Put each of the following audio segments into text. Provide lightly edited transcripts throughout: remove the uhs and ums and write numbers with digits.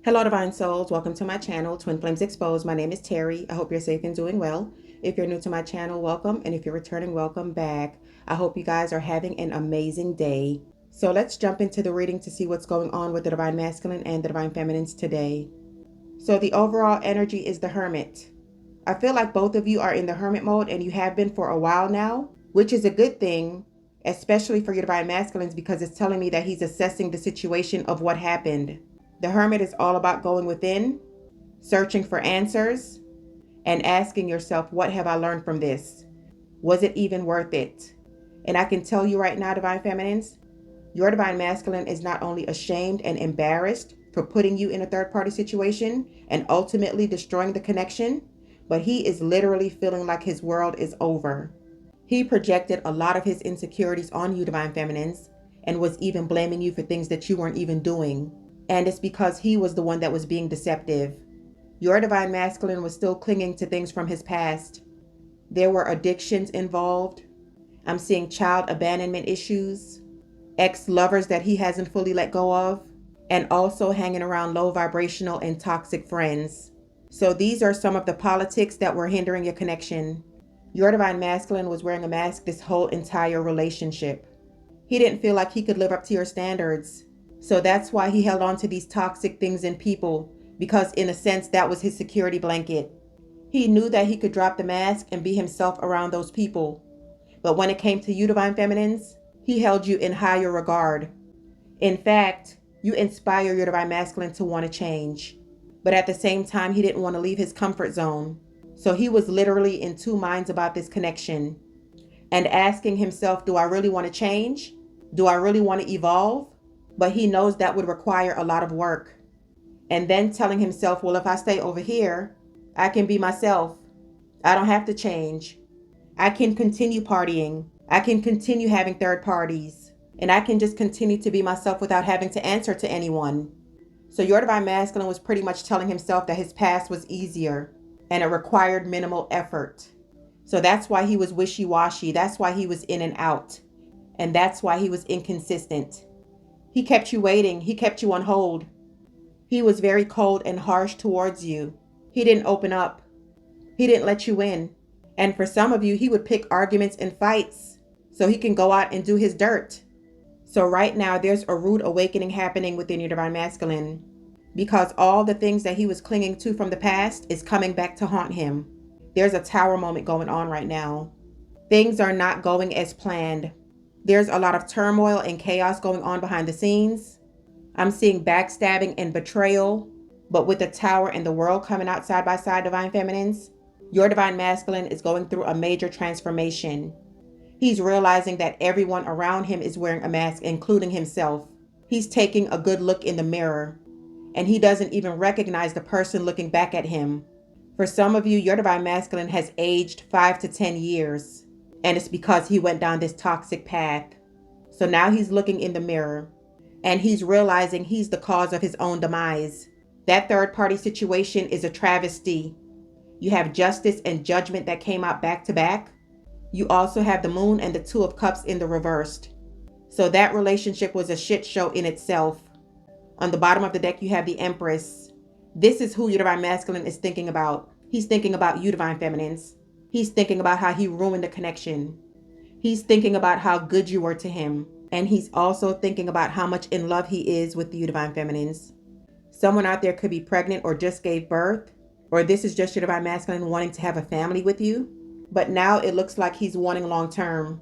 Hello, Divine Souls. Welcome to my channel, Twin Flames Exposed. My name is Terry. I hope you're safe and doing well. If you're new to my channel, welcome. And if you're returning, welcome back. I hope you guys are having an amazing day. So let's jump into the reading to see what's going on with the Divine Masculine and the Divine Feminines today. So the overall energy is the Hermit. I feel like both of you are in the Hermit mode and you have been for a while now, which is a good thing, especially for your Divine Masculines, because it's telling me that he's assessing the situation of what happened. The Hermit is all about going within, searching for answers, and asking yourself, what have I learned from this? Was it even worth it? And I can tell you right now, Divine Feminines, your Divine Masculine is not only ashamed and embarrassed for putting you in a third-party situation and ultimately destroying the connection, but he is literally feeling like his world is over. He projected a lot of his insecurities on you, Divine Feminines, and was even blaming you for things that you weren't even doing. And it's because he was the one that was being deceptive. Your Divine Masculine was still clinging to things from his past. There were addictions involved. I'm seeing child abandonment issues, ex-lovers that he hasn't fully let go of, and also hanging around low vibrational and toxic friends. So these are some of the politics that were hindering your connection. Your Divine Masculine was wearing a mask this whole entire relationship. He didn't feel like he could live up to your standards. So that's why he held on to these toxic things and people, because in a sense that was his security blanket. He knew that he could drop the mask and be himself around those people. But when it came to you, Divine Feminines, he held you in higher regard. In fact, you inspire your Divine Masculine to want to change. But at the same time, he didn't want to leave his comfort zone. So he was literally in two minds about this connection and asking himself, do I really want to change? Do I really want to evolve? But he knows that would require a lot of work. And then telling himself, well, if I stay over here, I can be myself. I don't have to change. I can continue partying. I can continue having third parties. And I can just continue to be myself without having to answer to anyone. So your Divine Masculine was pretty much telling himself that his past was easier and it required minimal effort. So that's why he was wishy-washy. That's why he was in and out. And that's why he was inconsistent. He kept you waiting. He kept you on hold. He was very cold and harsh towards you. He didn't open up. He didn't let you in. And for some of you, he would pick arguments and fights so he can go out and do his dirt. So right now, there's a rude awakening happening within your Divine Masculine, because all the things that he was clinging to from the past is coming back to haunt him. There's a tower moment going on right now. Things are not going as planned. There's a lot of turmoil and chaos going on behind the scenes. I'm seeing backstabbing and betrayal, but with the tower and the world coming out side by side, Divine Feminines, your Divine Masculine is going through a major transformation. He's realizing that everyone around him is wearing a mask, including himself. He's taking a good look in the mirror, and he doesn't even recognize the person looking back at him. For some of you, your Divine Masculine has aged 5 to 10 years. And it's because he went down this toxic path. So now he's looking in the mirror and he's realizing he's the cause of his own demise. That third party situation is a travesty. You have justice and judgment that came out back to back. You also have the moon and the 2 of cups in the reversed. So that relationship was a shit show in itself. On the bottom of the deck, you have the Empress. This is who your Divine Masculine is thinking about. He's thinking about you, Divine Feminines. He's thinking about how he ruined the connection. He's thinking about how good you were to him. And he's also thinking about how much in love he is with you, Divine Feminines. Someone out there could be pregnant or just gave birth, or this is just your Divine Masculine wanting to have a family with you. But now it looks like he's wanting long term.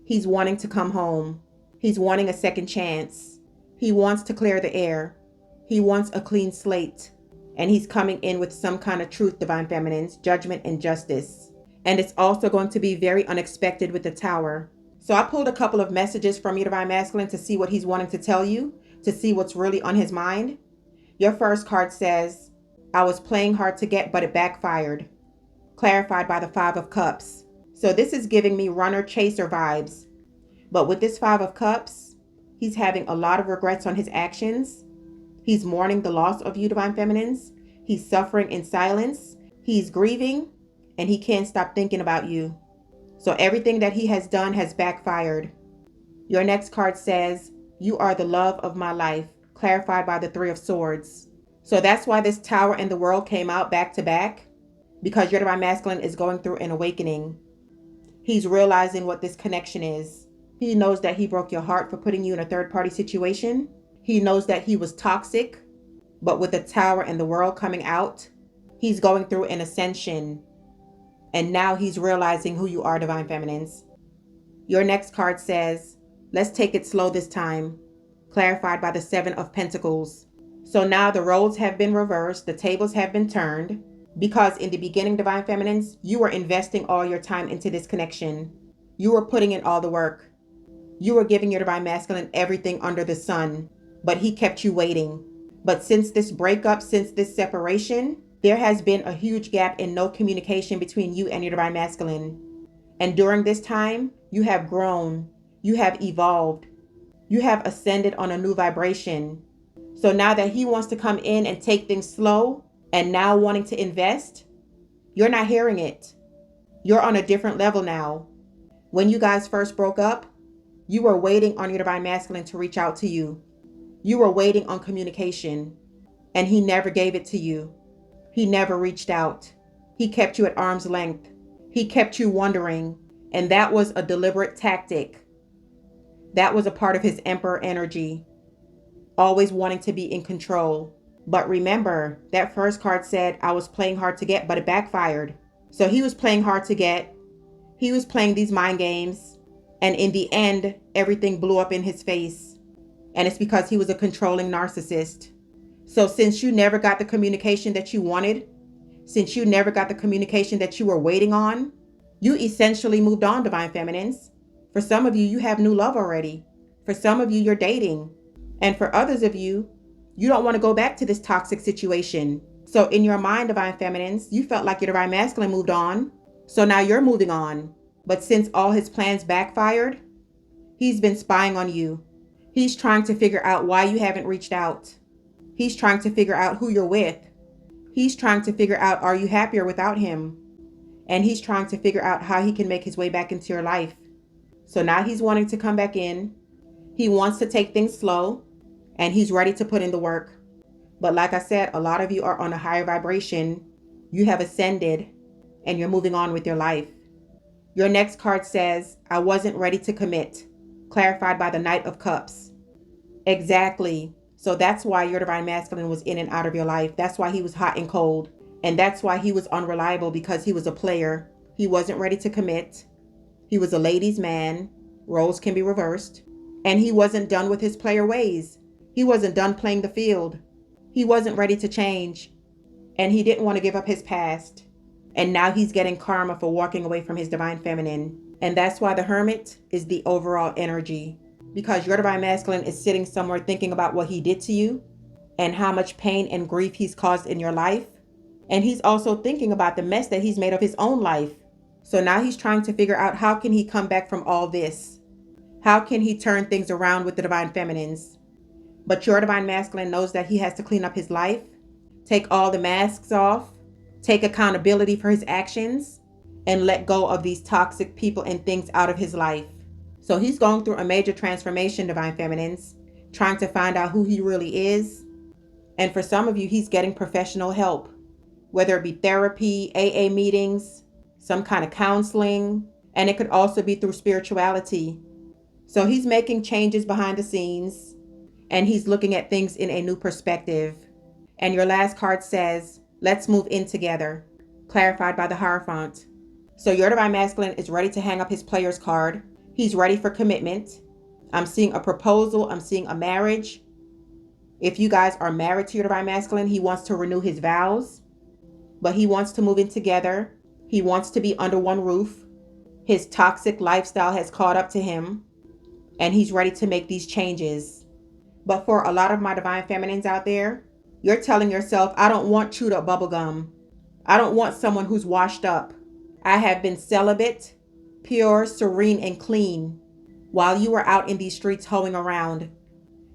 He's wanting to come home. He's wanting a second chance. He wants to clear the air. He wants a clean slate. And he's coming in with some kind of truth, Divine Feminines, judgment and justice. And it's also going to be very unexpected with the tower. So I pulled a couple of messages from your Divine Masculine to see what he's wanting to tell you, to see what's really on his mind. Your first card says, I was playing hard to get, but it backfired. Clarified by the 5 of Cups. So this is giving me runner chaser vibes. But with this 5 of Cups, he's having a lot of regrets on his actions. He's mourning the loss of you, Divine Feminines. He's suffering in silence. He's grieving. And he can't stop thinking about you. So everything that he has done has backfired. Your next card says, you are the love of my life, clarified by the 3 of Swords. So that's why this Tower and the World came out back to back, because your divine masculine is going through an awakening. He's realizing what this connection is. He knows that he broke your heart for putting you in a third party situation. He knows that he was toxic, but with the Tower and the World coming out, he's going through an ascension. And now he's realizing who you are, divine feminines. Your next card says, let's take it slow this time, clarified by the Seven of Pentacles. So now the roles have been reversed, the tables have been turned, because in the beginning, divine feminines, you were investing all your time into this connection. You were putting in all the work. You were giving your divine masculine everything under the sun, but he kept you waiting. But since this breakup, since this separation, there has been a huge gap in no communication between you and your divine masculine. And during this time, you have grown, you have evolved, you have ascended on a new vibration. So now that he wants to come in and take things slow and now wanting to invest, you're not hearing it. You're on a different level now. When you guys first broke up, you were waiting on your divine masculine to reach out to you. You were waiting on communication, and he never gave it to you. He never reached out. He kept you at arm's length. He kept you wondering, and that was a deliberate tactic. That was a part of his emperor energy, always wanting to be in control. But remember, that first card said, I was playing hard to get, but it backfired. So he was playing hard to get. He was playing these mind games. And in the end, everything blew up in his face. And it's because he was a controlling narcissist. So since you never got the communication that you wanted, since you never got the communication that you were waiting on, you essentially moved on, divine feminines. For some of you, you have new love already. For some of you, you're dating. And for others of you, you don't want to go back to this toxic situation. So in your mind, divine feminines, you felt like your divine masculine moved on. So now you're moving on. But since all his plans backfired, he's been spying on you. He's trying to figure out why you haven't reached out. He's trying to figure out who you're with. He's trying to figure out, are you happier without him? And he's trying to figure out how he can make his way back into your life. So now he's wanting to come back in. He wants to take things slow, and he's ready to put in the work. But like I said, a lot of you are on a higher vibration. You have ascended, and you're moving on with your life. Your next card says, I wasn't ready to commit, clarified by the Knight of Cups. Exactly. So that's why your divine masculine was in and out of your life. That's why he was hot and cold. And that's why he was unreliable, because he was a player. He wasn't ready to commit. He was a ladies' man. Roles can be reversed. And he wasn't done with his player ways. He wasn't done playing the field. He wasn't ready to change. And he didn't want to give up his past. And now he's getting karma for walking away from his divine feminine. And that's why the Hermit is the overall energy. Because your divine masculine is sitting somewhere thinking about what he did to you and how much pain and grief he's caused in your life. And he's also thinking about the mess that he's made of his own life. So now he's trying to figure out, how can he come back from all this? How can he turn things around with the divine feminines? But your divine masculine knows that he has to clean up his life, take all the masks off, take accountability for his actions, and let go of these toxic people and things out of his life. So he's going through a major transformation, divine feminines, trying to find out who he really is. And for some of you, he's getting professional help, whether it be therapy, AA meetings, some kind of counseling, and it could also be through spirituality. So he's making changes behind the scenes, and he's looking at things in a new perspective. And your last card says, let's move in together, clarified by the Hierophant. So your divine masculine is ready to hang up his player's card. He's ready for commitment. I'm seeing a proposal. I'm seeing a marriage. If you guys are married to your divine masculine, he wants to renew his vows, but he wants to move in together. He wants to be under one roof. His toxic lifestyle has caught up to him, and he's ready to make these changes. But for a lot of my divine feminines out there, you're telling yourself, I don't want chewed up bubblegum. I don't want someone who's washed up. I have been celibate, pure, serene, and clean while you were out in these streets hoeing around.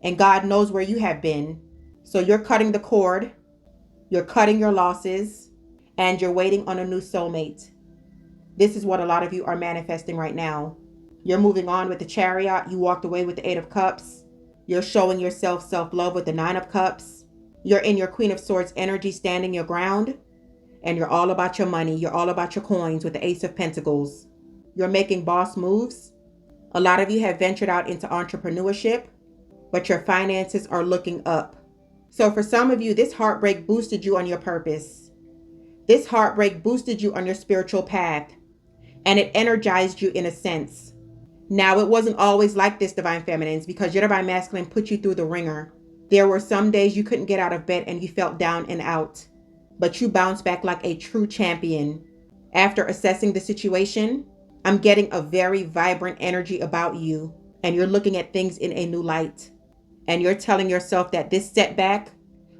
And God knows where you have been. So you're cutting the cord, you're cutting your losses, and you're waiting on a new soulmate. This is what a lot of you are manifesting right now. You're moving on with the Chariot. You walked away with the 8 of Cups. You're showing yourself self-love with the 9 of Cups. You're in your Queen of Swords energy, standing your ground, and you're all about your money. You're all about your coins with the Ace of Pentacles. You're making boss moves. A lot of you have ventured out into entrepreneurship, but your finances are looking up. So for some of you, this heartbreak boosted you on your purpose. This heartbreak boosted you on your spiritual path, and it energized you in a sense. Now, it wasn't always like this, Divine Feminines, because your Divine Masculine put you through the ringer. There were some days you couldn't get out of bed and you felt down and out, but you bounced back like a true champion. After assessing the situation, I'm getting a very vibrant energy about you, and you're looking at things in a new light. And you're telling yourself that this setback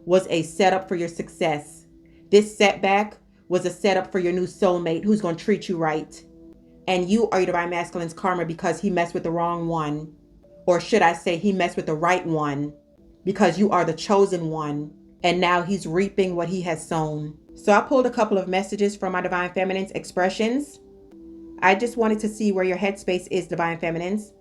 was a setup for your success. This setback was a setup for your new soulmate who's going to treat you right. And you are your Divine Masculine's karma because he messed with the wrong one. Or should I say he messed with the right one, because you are the chosen one. And now he's reaping what he has sown. So I pulled a couple of messages from my Divine Feminine's expressions. I just wanted to see where your headspace is, Divine Feminines.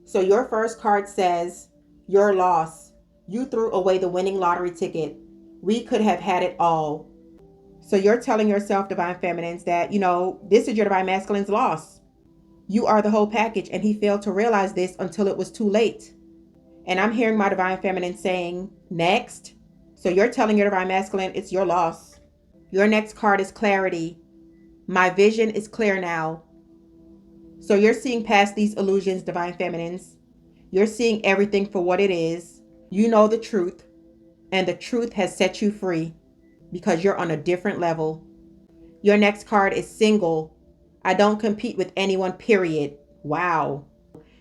So your first card says, your loss. You threw away the winning lottery ticket. We could have had it all. So you're telling yourself, Divine Feminines, that, this is your Divine Masculine's loss. You are the whole package, and he failed to realize this until it was too late. And I'm hearing my Divine Feminine saying, next. So you're telling your Divine Masculine it's your loss. Your next card is clarity. My vision is clear now. So you're seeing past these illusions, Divine Feminines. You're seeing everything for what it is. You know the truth, and the truth has set you free because you're on a different level. Your next card is single. I don't compete with anyone, period. Wow.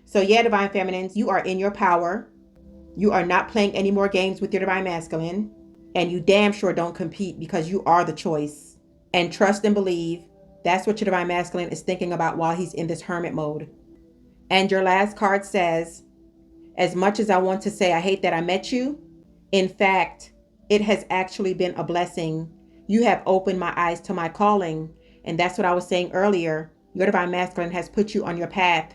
So yeah, Divine Feminines, you are in your power. You are not playing any more games with your Divine Masculine, and you damn sure don't compete because you are the choice. And trust and believe, that's what your Divine Masculine is thinking about while he's in this hermit mode. And your last card says, as much as I want to say I hate that I met you, in fact, it has actually been a blessing. You have opened my eyes to my calling. And that's what I was saying earlier. Your Divine Masculine has put you on your path.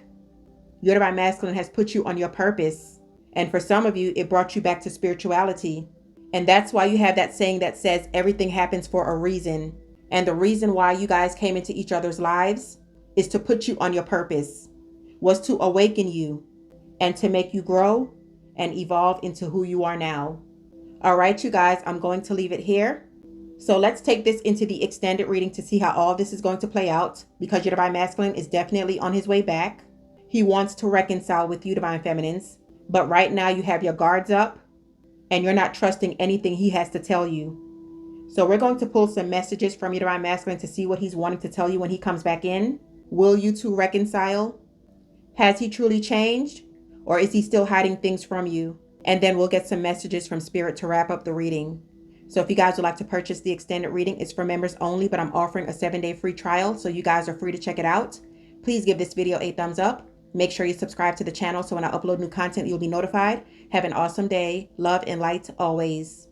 Your Divine Masculine has put you on your purpose. And for some of you, it brought you back to spirituality. And that's why you have that saying that says everything happens for a reason. And the reason why you guys came into each other's lives is to put you on your purpose, was to awaken you and to make you grow and evolve into who you are now. All right, you guys, I'm going to leave it here. So let's take this into the extended reading to see how all this is going to play out, because your Divine Masculine is definitely on his way back. He wants to reconcile with you, Divine Feminines. But right now you have your guards up and you're not trusting anything he has to tell you. So we're going to pull some messages from your Divine Masculine to see what he's wanting to tell you when he comes back in. Will you two reconcile? Has he truly changed? Or is he still hiding things from you? And then we'll get some messages from Spirit to wrap up the reading. So if you guys would like to purchase the extended reading, it's for members only, but I'm offering a 7-day free trial, so you guys are free to check it out. Please give this video a thumbs up. Make sure you subscribe to the channel so when I upload new content, you'll be notified. Have an awesome day. Love and light always.